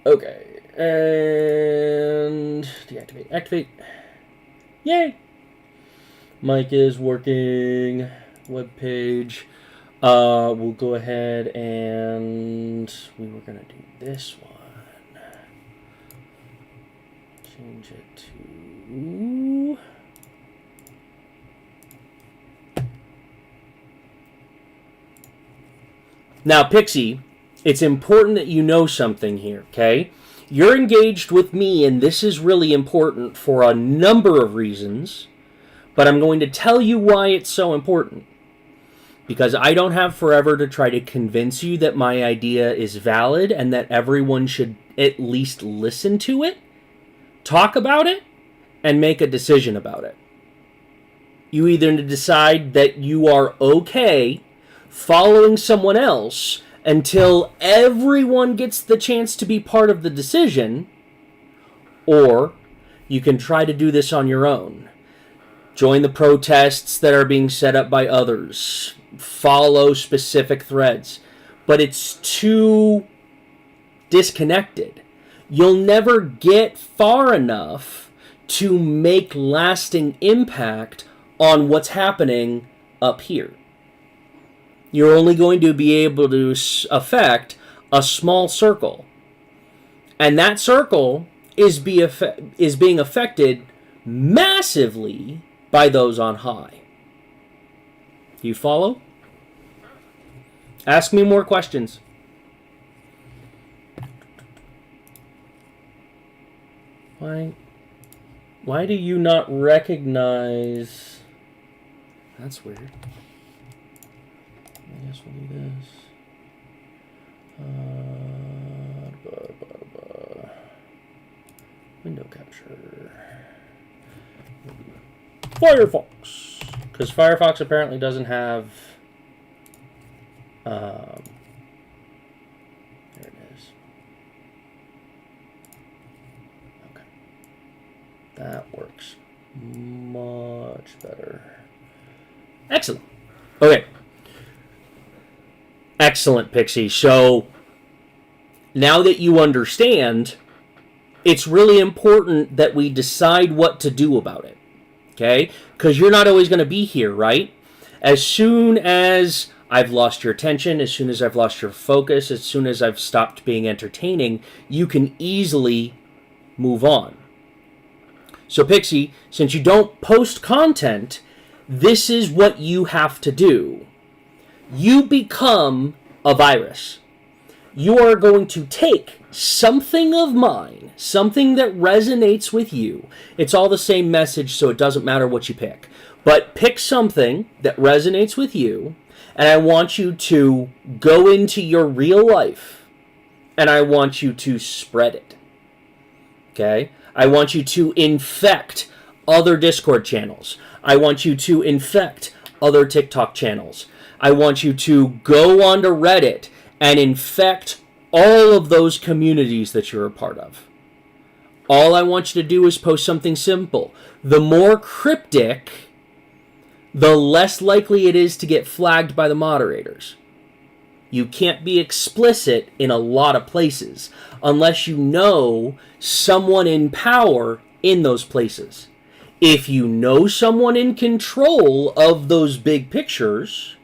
Okay. And deactivate. Activate. Yay! Mic is working. Web page. We'll go ahead and we were gonna do this one. Change it to now, Pixie. It's important that you know something here, okay? You're engaged with me, and this is really important for a number of reasons, but I'm going to tell you why it's so important. Because I don't have forever to try to convince you that my idea is valid and that everyone should at least listen to it, talk about it, and make a decision about it. You either decide that you are okay following someone else until everyone gets the chance to be part of the decision, or you can try to do this on your own. Join the protests that are being set up by others. Follow specific threads. But it's too disconnected. You'll never get far enough to make lasting impact on what's happening up here. You're only going to be able to affect a small circle. And that circle is being affected massively by those on high. You follow? Ask me more questions. Why do you not recognize... That's weird. I guess we'll do this. Window capture. Firefox. Because Firefox apparently doesn't have... there it is. Okay. That works much better. Excellent. Okay. Excellent, Pixie. So, now that you understand, it's really important that we decide what to do about it. Okay? Because you're not always going to be here, right? As soon as I've lost your attention, as soon as I've lost your focus, as soon as I've stopped being entertaining, you can easily move on. So, Pixie, since you don't post content, this is what you have to do. You become a virus. You are going to take something of mine, something that resonates with you. It's all the same message, so it doesn't matter what you pick. But pick something that resonates with you, and I want you to go into your real life, and I want you to spread it. Okay? I want you to infect other Discord channels. I want you to infect other TikTok channels. I want you to go onto Reddit and infect all of those communities that you're a part of. All I want you to do is post something simple. The more cryptic, the less likely it is to get flagged by the moderators. You can't be explicit in a lot of places unless you know someone in power in those places. If you know someone in control of those big pictures,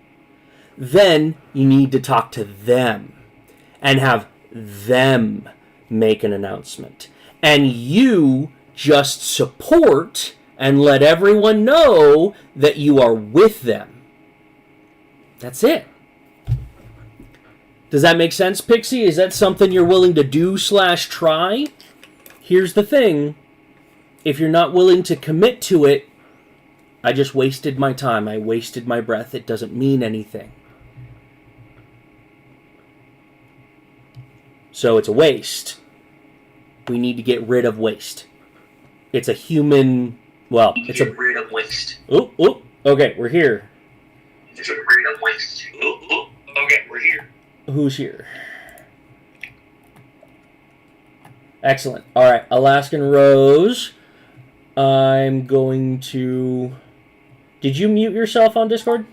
then you need to talk to them and have them make an announcement. And you just support and let everyone know that you are with them. That's it. Does that make sense, Pixie? Is that something you're willing to do/try? Here's the thing. If you're not willing to commit to it, I just wasted my time. I wasted my breath. It doesn't mean anything. So it's a waste. We need to get rid of waste. It's a human... Well, it's a... Get rid of waste. Oop, oop. Okay, we're here. Get rid of waste. Oop, oop. Okay, we're here. Who's here? Excellent. All right, Alaskan Rose. I'm going to... Did you mute yourself on Discord?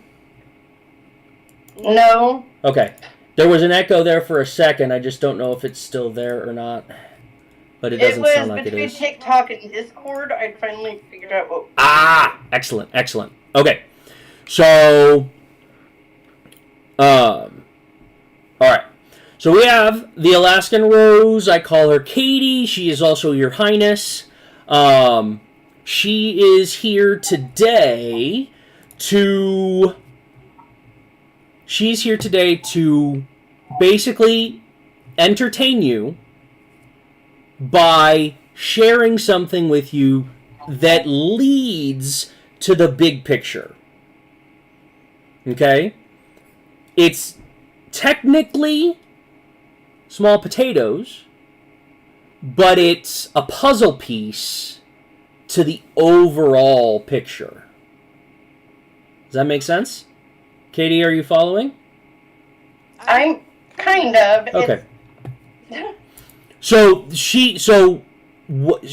No. Okay. There was an echo there for a second. I just don't know if it's still there or not. But it doesn't sound like it between is. TikTok and Discord, I finally figured out what... Excellent, excellent. Okay. So, all right. So we have the Alaskan Rose. I call her Katie. She is also Your Highness. She is here today to... She's here today to basically entertain you by sharing something with you that leads to the big picture. Okay? It's technically small potatoes, but it's a puzzle piece to the overall picture. Does that make sense? Katie, are you following? I'm kind of. Okay. So what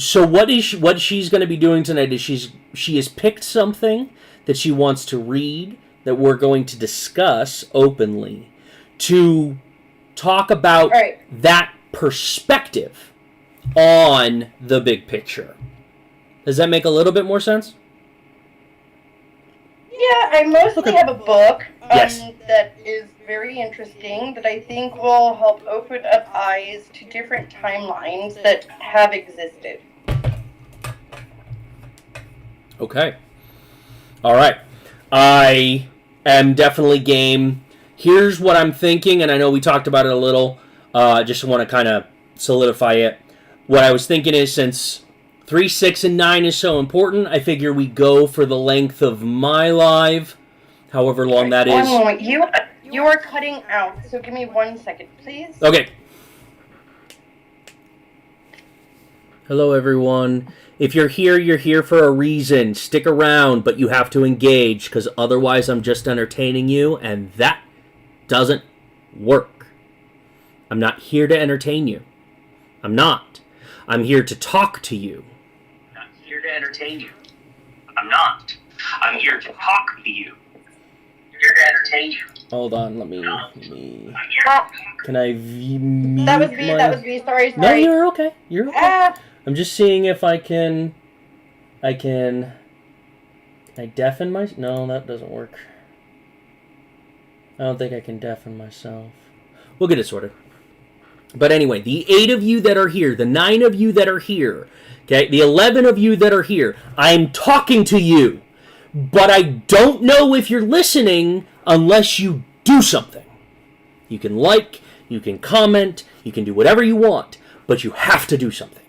she's going to be doing tonight is she has picked something that she wants to read that we're going to discuss openly to talk about that perspective on the big picture. Does that make a little bit more sense? Yeah, I mostly have a book Yes. that is very interesting that I think will help open up eyes to different timelines that have existed. Okay. All right. I am definitely game. Here's what I'm thinking, and I know we talked about it a little. Just want to kind of solidify it. What I was thinking is, since 3, 6, and 9 is so important, I figure we go for the length of my live, however long that is. One moment. You are cutting out, so give me 1 second, please. Okay. Hello, everyone. If you're here for a reason. Stick around, but you have to engage, because otherwise I'm just entertaining you, and that doesn't work. I'm not here to entertain you. I'm not. I'm here to talk to you. I'm not here to entertain you. I'm not. I'm here to talk to you. Here to entertain you. Hold on, let me I'm here can I mute That was me, my... that was me, sorry. No, you're okay. You're okay. Ah, I'm just seeing if I can I deafen my... No, that doesn't work. I don't think I can deafen myself. We'll get it sorted. But anyway, the 8 of you that are here, the 9 of you that are here, okay, the 11 of you that are here, I'm talking to you. But I don't know if you're listening unless you do something. You can like, you can comment, you can do whatever you want, but you have to do something.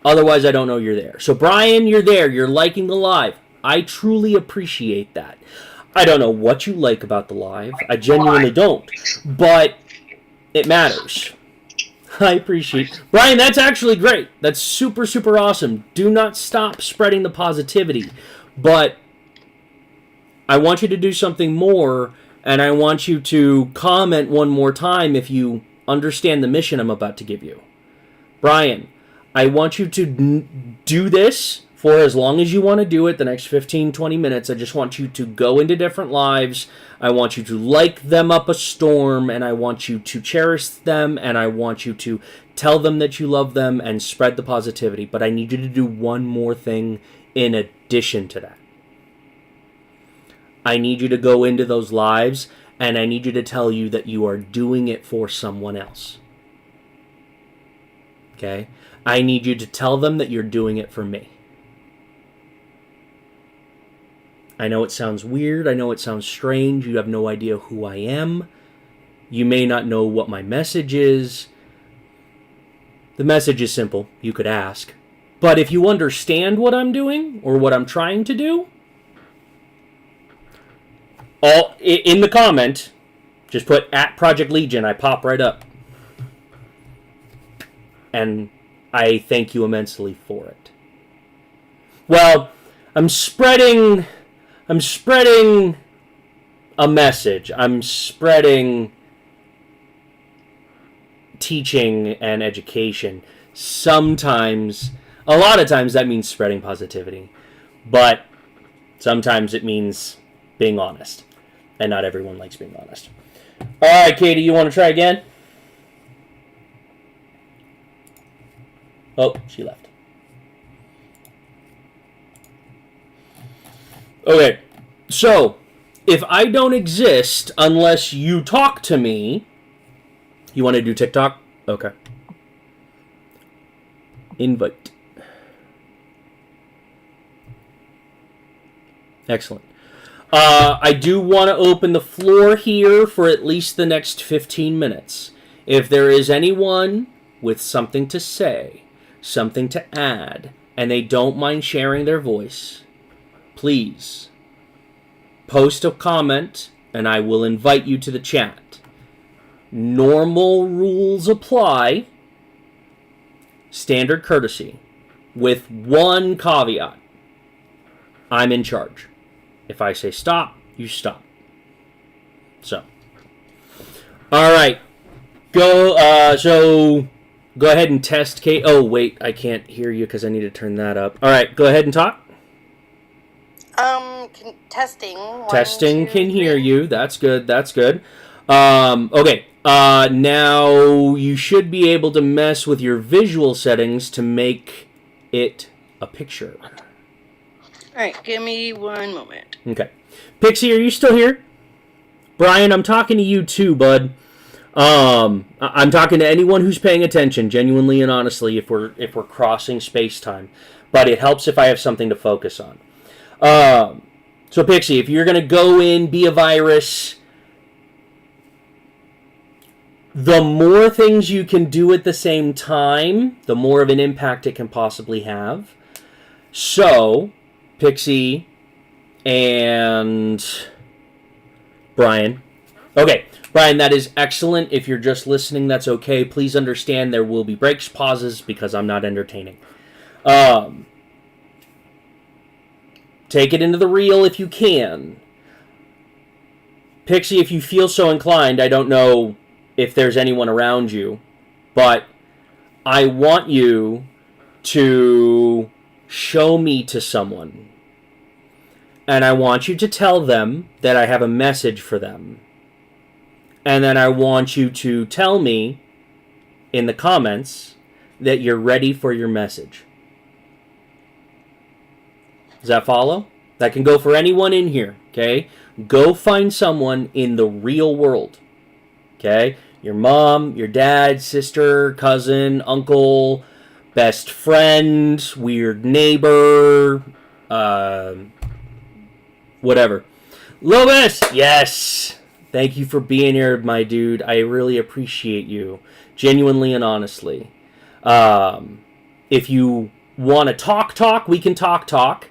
Otherwise, I don't know you're there. So, Brian, you're there. You're liking the live. I truly appreciate that. I don't know what you like about the live. I genuinely don't. But it matters. I appreciate it. Brian, that's actually great. That's super, super awesome. Do not stop spreading the positivity. But I want you to do something more, and I want you to comment one more time if you understand the mission I'm about to give you. Brian, I want you to do this for as long as you want to do it, the next 15, 20 minutes. I just want you to go into different lives. I want you to like them up a storm, and I want you to cherish them, and I want you to tell them that you love them and spread the positivity. But I need you to do one more thing in addition to that. I need you to go into those lives, and I need you to tell you that you are doing it for someone else. Okay? I need you to tell them that you're doing it for me. I know it sounds weird. I know it sounds strange. You have no idea who I am. You may not know what my message is. The message is simple. You could ask. But if you understand what I'm doing, or what I'm trying to do, all in the comment, just put @Project Legion. I pop right up. And I thank you immensely for it. Well, I'm spreading a message. I'm spreading teaching and education. Sometimes, a lot of times that means spreading positivity. But sometimes it means being honest. And not everyone likes being honest. All right, Katie, you want to try again? Oh, she left. Okay, so if I don't exist unless you talk to me, you want to do TikTok? Okay. Invite. Excellent. I do want to open the floor here for at least the next 15 minutes. If there is anyone with something to say, something to add, and they don't mind sharing their voice, please post a comment and I will invite you to the chat. Normal rules apply. Standard courtesy. With one caveat. I'm in charge. If I say stop, you stop. So. Alright. So go ahead and test Kate. Oh, wait. I can't hear you because I need to turn that up. Alright, go ahead and talk. Testing. Testing can hear you. That's good. That's good. Okay. Now you should be able to mess with your visual settings to make it a picture. Alright, give me one moment. Okay. Pixie, are you still here? Brian, I'm talking to you too, bud. I'm talking to anyone who's paying attention, genuinely and honestly, if we're crossing space-time. But it helps if I have something to focus on. So Pixie, if you're going to go in, be a virus, the more things you can do at the same time, the more of an impact it can possibly have. So, Pixie and Brian. Okay, Brian, that is excellent. If you're just listening, that's okay. Please understand there will be breaks, pauses, because I'm not entertaining. Take it into the reel if you can. Pixie, if you feel so inclined, I don't know if there's anyone around you, but I want you to show me to someone. And I want you to tell them that I have a message for them. And then I want you to tell me in the comments that you're ready for your message. Does that follow? That can go for anyone in here, okay? Go find someone in the real world, okay? Your mom, your dad, sister, cousin, uncle, best friend, weird neighbor, whatever. Lobus! Yes! Thank you for being here, my dude. I really appreciate you, genuinely and honestly. If you want to talk, we can talk.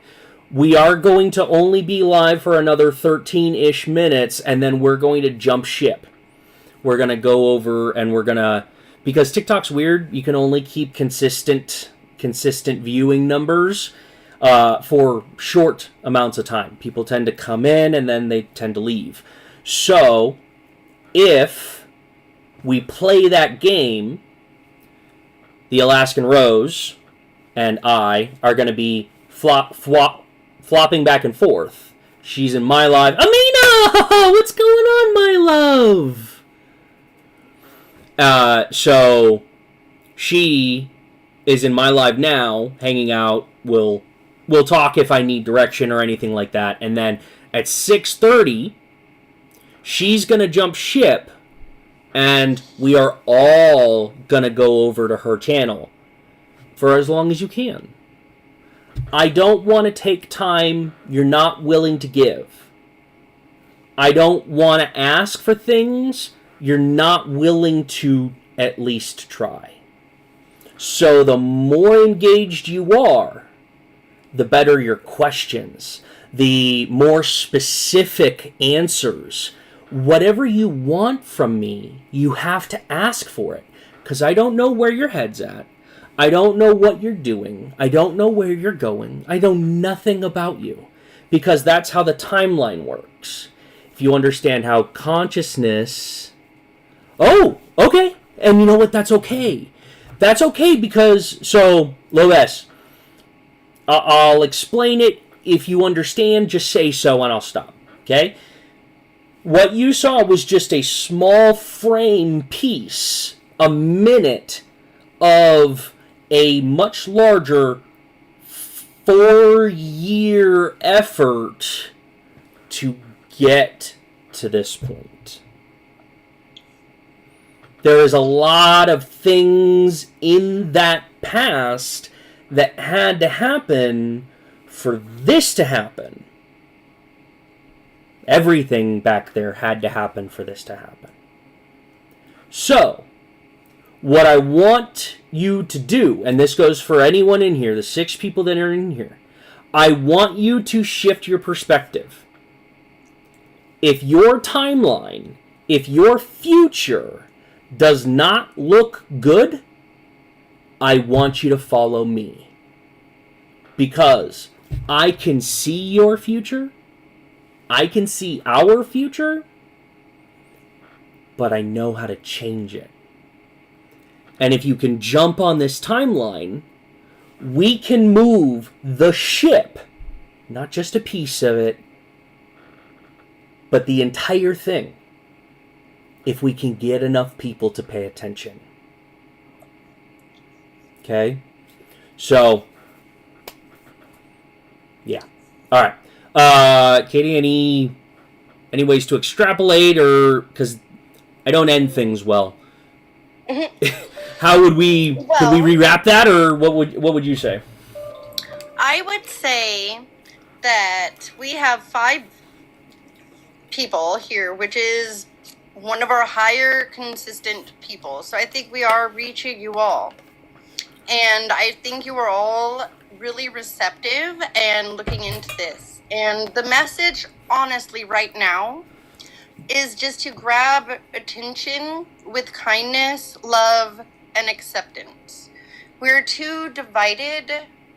We are going to only be live for another 13-ish minutes, and then we're going to jump ship. We're going to go over, and we're going to... Because TikTok's weird, you can only keep consistent viewing numbers for short amounts of time. People tend to come in, and then they tend to leave. So, if we play that game, the Alaskan Rose and I are going to be flopping back and forth. She's in my live. Amina! What's going on, my love? So she is in my live now, hanging out. We'll talk if I need direction or anything like that. And then at 6:30, she's gonna jump ship, and we are all gonna go over to her channel for as long as you can. I don't want to take time you're not willing to give. I don't want to ask for things you're not willing to at least try. So the more engaged you are, the better your questions, the more specific answers. Whatever you want from me, you have to ask for it. Because I don't know where your head's at. I don't know what you're doing. I don't know where you're going. I know nothing about you. Because that's how the timeline works. If you understand how consciousness... Oh, okay. And you know what? That's okay. That's okay because... So, Lois, I'll explain it. If you understand, just say so and I'll stop. Okay? What you saw was just a small frame piece, a minute of a much larger 4-year effort to get to this point. There is a lot of things in that past that had to happen for this to happen. Everything back there had to happen for this to happen. So, what I want you to do, and this goes for anyone in here, the 6 people that are in here, I want you to shift your perspective. If your timeline, if your future does not look good, I want you to follow me. Because I can see your future, I can see our future, but I know how to change it. And if you can jump on this timeline, we can move the ship, not just a piece of it, but the entire thing, if we can get enough people to pay attention. Okay? So, yeah. All right. Katie, any ways to extrapolate, or because I don't end things well? How would we? Could we rewrap that, or what would you say? I would say that we have 5 people here, which is one of our higher consistent people. So I think we are reaching you all. And I think you are all really receptive and looking into this. And the message, honestly, right now, is just to grab attention with kindness, love, and acceptance. We're too divided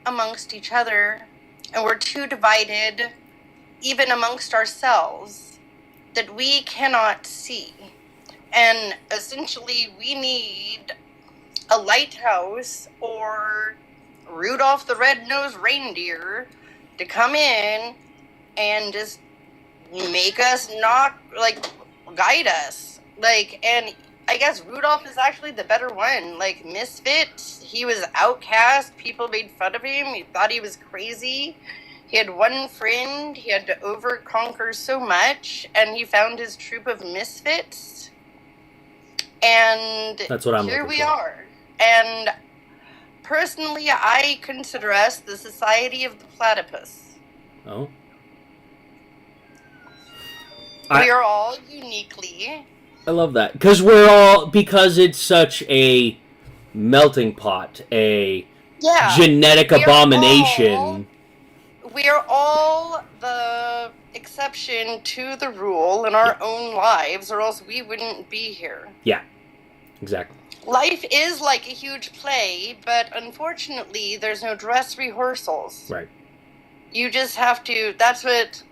amongst each other, and we're too divided even amongst ourselves that we cannot see. And essentially, we need a lighthouse or Rudolph the Red-Nosed Reindeer to come in and just make us not, like, guide us. Like, and I guess Rudolph is actually the better one. Like, misfit, he was outcast, people made fun of him, he thought he was crazy. He had one friend, he had to overconquer so much, and he found his troop of misfits. And that's what I'm here looking we for. are. And personally, I consider us the Society of the Platypus. Oh. We are all uniquely. I love that. Because it's such a melting pot, a genetic abomination. We are all the exception to the rule in our own lives, or else we wouldn't be here. Yeah, exactly. Life is like a huge play, but unfortunately, there's no dress rehearsals. Right. You just have to. That's what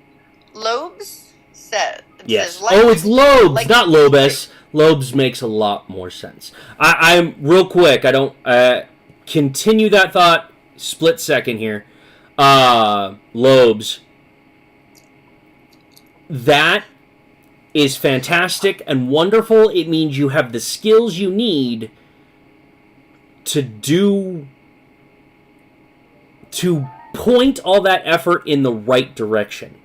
Lobes said. Yes. It's Lobes, not Lobes. Lobes makes a lot more sense. I'm real quick. I don't continue that thought. Split second here. Lobes. That is fantastic and wonderful. It means you have the skills you need to point all that effort in the right direction.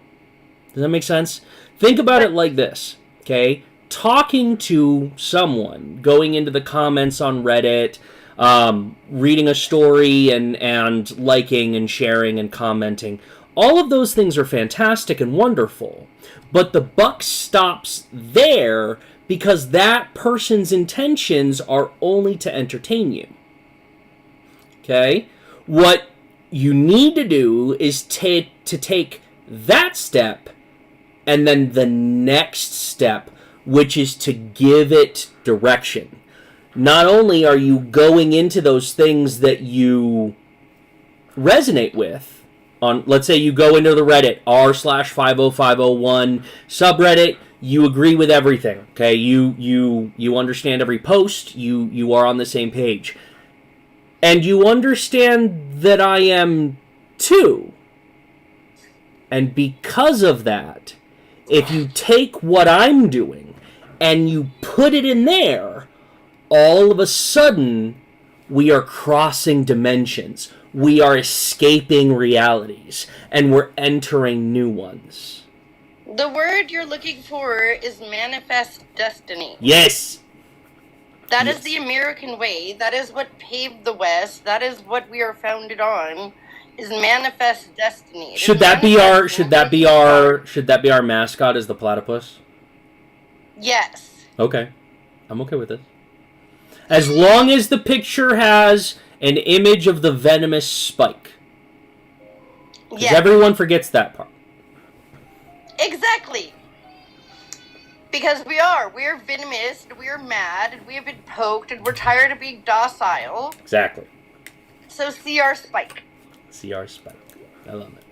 Does that make sense? Think about it like this, okay? Talking to someone, going into the comments on Reddit, reading a story and liking and sharing and commenting. All of those things are fantastic and wonderful. But the buck stops there because that person's intentions are only to entertain you. Okay? What you need to do is to take that step and then the next step, which is to give it direction. Not only are you going into those things that you resonate with, on, let's say you go into the Reddit, r/50501 subreddit, you agree with everything, okay? You understand every post, you are on the same page. And you understand that I am too. And because of that, If you take what I'm doing and you put it in there, all of a sudden, we are crossing dimensions. We are escaping realities, and we're entering new ones. The word you're looking for is manifest destiny. Yes! That is the American way. That is what paved the West. That is what we are founded on. Is manifest destiny. Should that be our mascot as the platypus? Yes. Okay. I'm okay with this. As long as the picture has an image of the venomous spike. Because everyone forgets that part. Exactly. Because we're venomous, and we're mad, and we have been poked, and we're tired of being docile. Exactly. So see our spike. See our spike. I love it.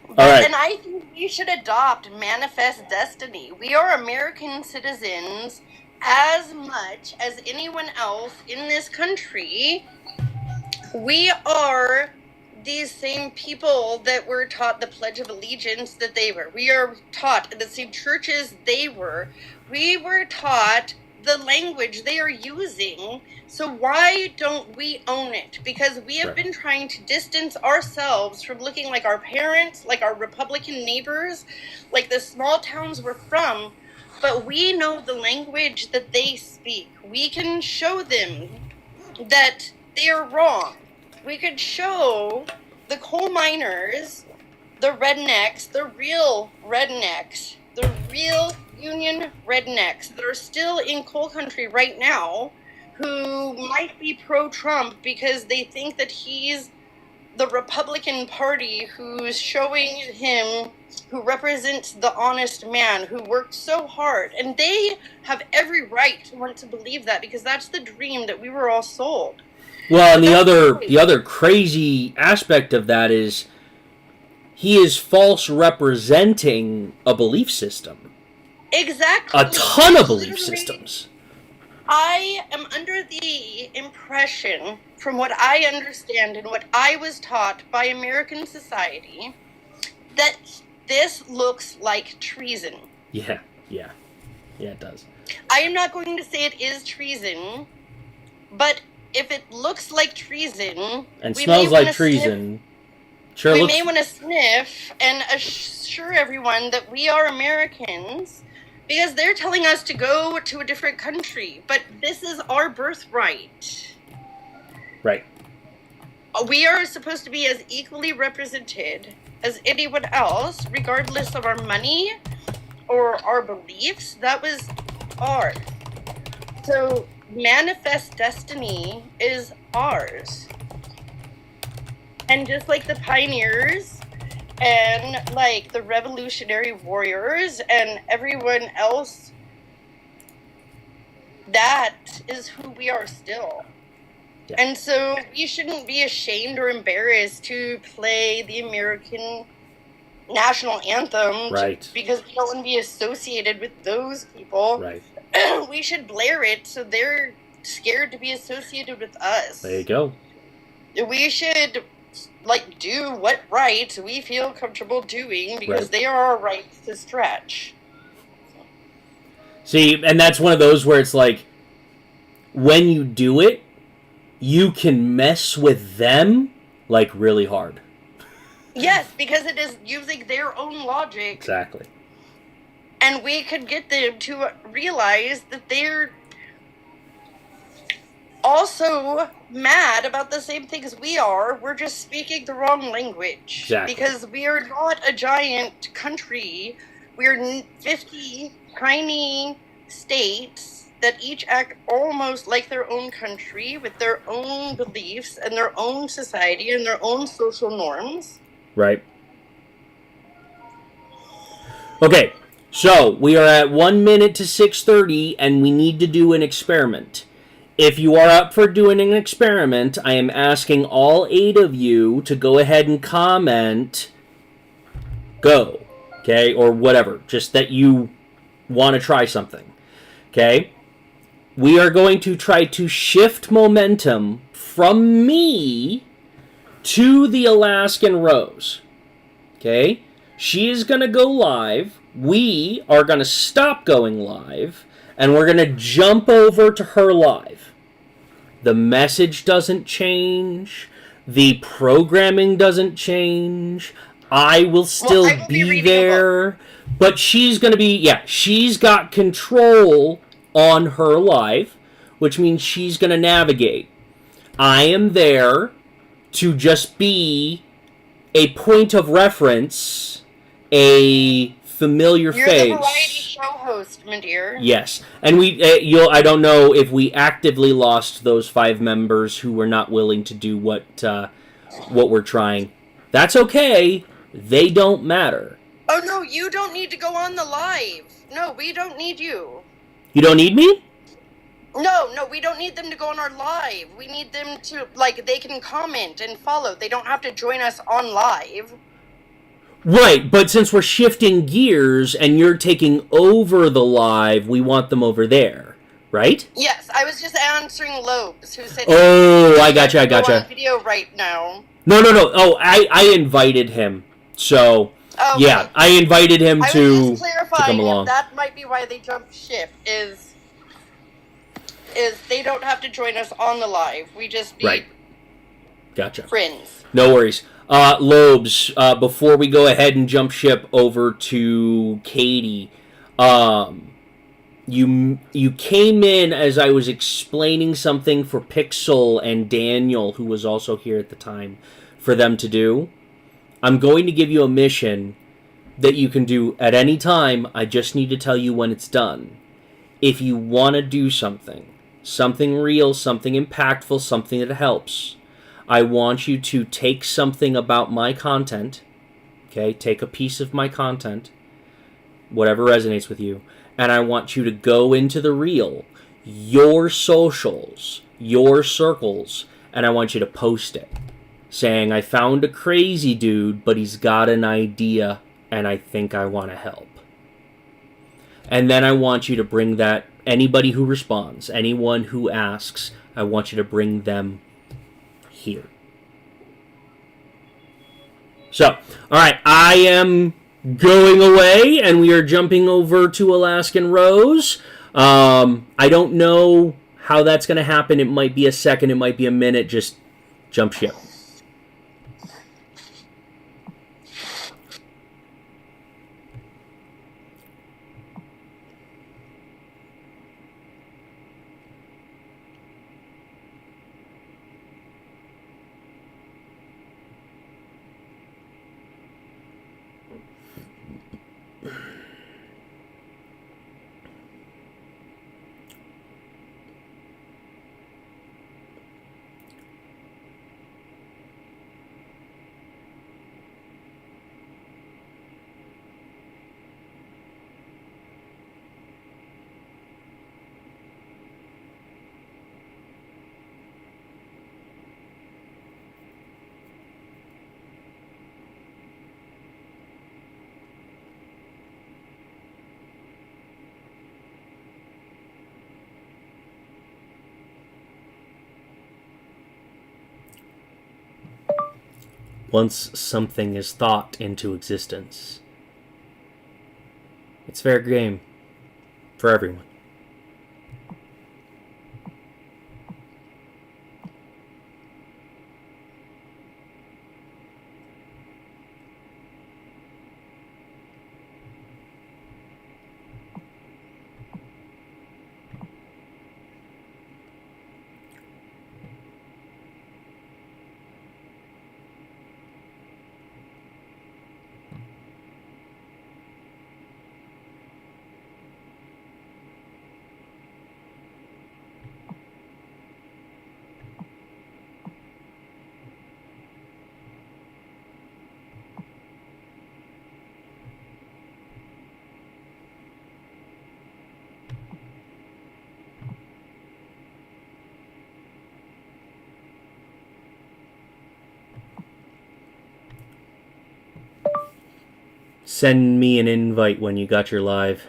But, All right. and I think we should adopt manifest destiny. We are American citizens as much as anyone else in this country. We are these same people that were taught the Pledge of Allegiance that they were. We are taught in the same churches they were. We were taught the language they are using. So why don't we own it? Because we have been trying to distance ourselves from looking like our parents, like our Republican neighbors, like the small towns we're from. But we know the language that they speak. We can show them that they are wrong. We could show the coal miners, the rednecks, the real rednecks, the real union rednecks that are still in coal country right now, who might be pro-Trump because they think that he's the Republican Party who's showing him, who represents the honest man who worked so hard. And they have every right to want to believe that, because that's the dream that we were all sold. Well, and the other crazy aspect of that is he is false representing a belief system. Exactly. A ton of belief systems. I am under the impression, from what I understand and what I was taught by American society, that this looks like treason. Yeah, it does. I am not going to say it is treason, but if it looks like treason and smells like treason, we may want to sniff and assure everyone that we are Americans, because they're telling us to go to a different country, but this is our birthright. Right. We are supposed to be as equally represented as anyone else, regardless of our money or our beliefs. That was ours. So manifest destiny is ours. And just like the pioneers and like the Revolutionary Warriors and everyone else, that is who we are still. Yeah. And so we shouldn't be ashamed or embarrassed to play the American national anthem, right? Because we don't want to be associated with those people. Right. We should blare it so they're scared to be associated with us. There you go. We should do what right we feel comfortable doing, because they are our rights to stretch. See, and that's one of those where it's like, when you do it, you can mess with them like really hard. Yes, because it is using their own logic. Exactly. And we could get them to realize that they're also mad about the same things we are. We're just speaking the wrong language. Exactly. Because we are not a giant country. We're 50 tiny states that each act almost like their own country, with their own beliefs and their own society and their own social norms. Right. Okay, so we are at 1 minute to 6:30, and we need to do an experiment. If you are up for doing an experiment, I am asking all 8 of you to go ahead and comment go, okay, or whatever, just that you want to try something, okay? We are going to try to shift momentum from me to the Alaskan Rose, okay? She is going to go live. We are going to stop going live, and we're going to jump over to her live. The message doesn't change. The programming doesn't change. I will still I will be be reading there. But she's going to be, she's got control on her live, which means she's going to navigate. I am there to just be a point of reference, a familiar You're face. the variety show host, my dear. Yes, and I don't know if we actively lost those 5 members who were not willing to do what we're trying. That's okay. They don't matter. Oh no, you don't need to go on the live. No, we don't need you. You don't need me? No, we don't need them to go on our live. We need them to, they can comment and follow. They don't have to join us on live. Right, but since we're shifting gears and you're taking over the live, we want them over there, right? Yes, I was just answering Lobes, who said... Oh, I Go on gotcha. video right now. No. Oh, I invited him. So, Oh, yeah, okay. I invited him I was to just clarifying come along. that might be why they jumped ship, is they don't have to join us on the live. We just need Right. Gotcha. friends. No worries. Lobes, before we go ahead and jump ship over to Katie, you came in as I was explaining something for Pixel and Daniel, who was also here at the time, for them to do. I'm going to give you a mission that you can do at any time. I just need to tell you when it's done. If you want to do something real, something impactful, something that helps, I want you to take something about my content, okay? Take a piece of my content, whatever resonates with you, and I want you to go into the reel, your socials, your circles, and I want you to post it, saying, I found a crazy dude, but he's got an idea, and I think I want to help. And then I want you to bring that, anybody who responds, anyone who asks, I want you to bring them here. So, alright, I am going away, and we are jumping over to Alaskan Rose. I don't know how that's going to happen. It might be a second, it might be a minute, just jump ship. Once something is thought into existence, it's fair game for everyone. Send me an invite when you got your live.